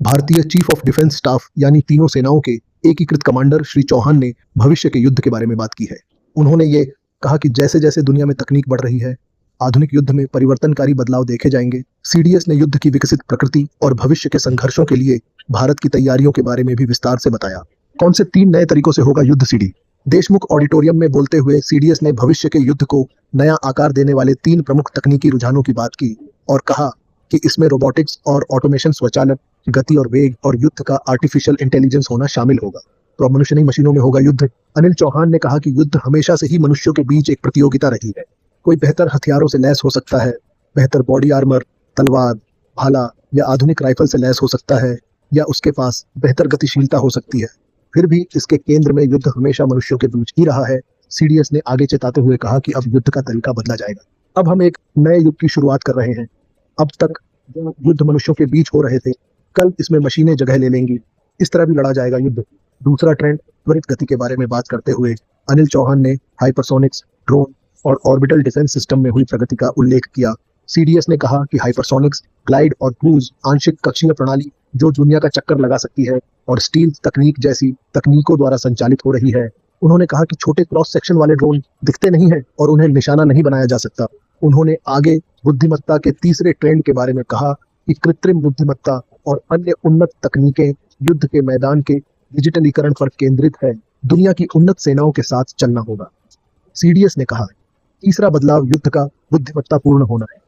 भारतीय chief of defence staff यानी तीनों सेनाओं के एकीकृत कमांडर श्री चौहान ने भविष्य के युद्ध के बारे में बात की है। उन्होंने ये कहा कि जैसे जैसे दुनिया में तकनीक बढ़ रही है, आधुनिक युद्ध में परिवर्तनकारी बदलाव देखे जाएंगे। सीडीएस ने युद्ध की विकसित प्रकृति और भविष्य के संघर्षों के लिए भारत की तैयारियों के बारे में भी विस्तार से बताया। कौन से 3 नए तरीकों से होगा युद्ध? सीडी देशमुख ऑडिटोरियम में बोलते हुए सीडीएस ने भविष्य के युद्ध को नया आकार देने वाले 3 प्रमुख तकनीकी रुझानों की बात की और कहा कि इसमें रोबोटिक्स और ऑटोमेशन, स्वचालन, गति और वेग और युद्ध का आर्टिफिशियल इंटेलिजेंस होना शामिल होगा। तो अब मनुष्य नहीं मशीनों में होगा युद्ध। अनिल चौहान ने कहा कि युद्ध हमेशा से ही मनुष्यों के बीच एक प्रतियोगिता रही है। कोई बेहतर हथियारों से लैस हो सकता है, बेहतर बॉडी आर्मर, तलवार, भाला या आधुनिक राइफल से लैस हो सकता है, या उसके पास बेहतर गतिशीलता हो सकती है। फिर भी इसके केंद्र में युद्ध हमेशा मनुष्यों के बीच ही रहा है। सीडीएस ने आगे चेताते हुए कहा कि अब युद्ध का तरीका बदला जाएगा। अब हम एक नए युग की शुरुआत कर रहे हैं। अब तक जो युद्ध मनुष्यों के बीच हो रहे थे, कल इसमें मशीनें जगह ले लेंगी। इस तरह भी लड़ा जाएगा युद्ध। दूसरा ट्रेंड त्वरित गति के बारे में बात करते हुए अनिल चौहान ने हाइपरसोनिक्स, ड्रोन और ऑर्बिटल डिफेंस सिस्टम में हुई प्रगति का उल्लेख किया। सीडीएस ने कहा कि हाइपरसोनिक्स, ग्लाइड और क्रूज आंशिक कक्षीय प्रणाली जो दुनिया का चक्कर लगा सकती है और स्टील तकनीक जैसी तकनीकों द्वारा संचालित हो रही है। उन्होंने कहा कि छोटे क्रॉस सेक्शन वाले ड्रोन दिखते नहीं हैं और उन्हें निशाना नहीं बनाया जा सकता। उन्होंने आगे बुद्धिमत्ता के तीसरे ट्रेंड के बारे में कहा कि कृत्रिम बुद्धिमत्ता और अन्य उन्नत तकनीकें युद्ध के मैदान के डिजिटलीकरण पर केंद्रित है। दुनिया की उन्नत सेनाओं के साथ चलना होगा। सीडीएस ने कहा तीसरा बदलाव युद्ध का बुद्धिमत्तापूर्ण होना है,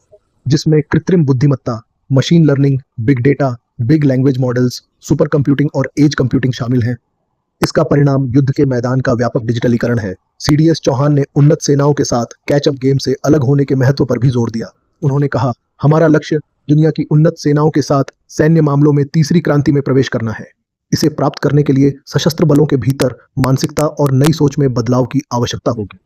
जिसमें कृत्रिम बुद्धिमत्ता, machine learning, big data, big language models, super computing और एज कंप्यूटिंग शामिल हैं। इसका परिणाम युद्ध के मैदान का व्यापक डिजिटलीकरण है। सीडीएस चौहान ने उन्नत सेनाओं के साथ कैचअप गेम से अलग होने के महत्व पर भी जोर दिया। उन्होंने कहा, हमारा लक्ष्य दुनिया की उन्नत सेनाओं के साथ सैन्य मामलों में तीसरी क्रांति में प्रवेश करना है। इसे प्राप्त करने के लिए सशस्त्र बलों के भीतर मानसिकता और नई सोच में बदलाव की आवश्यकता होगी।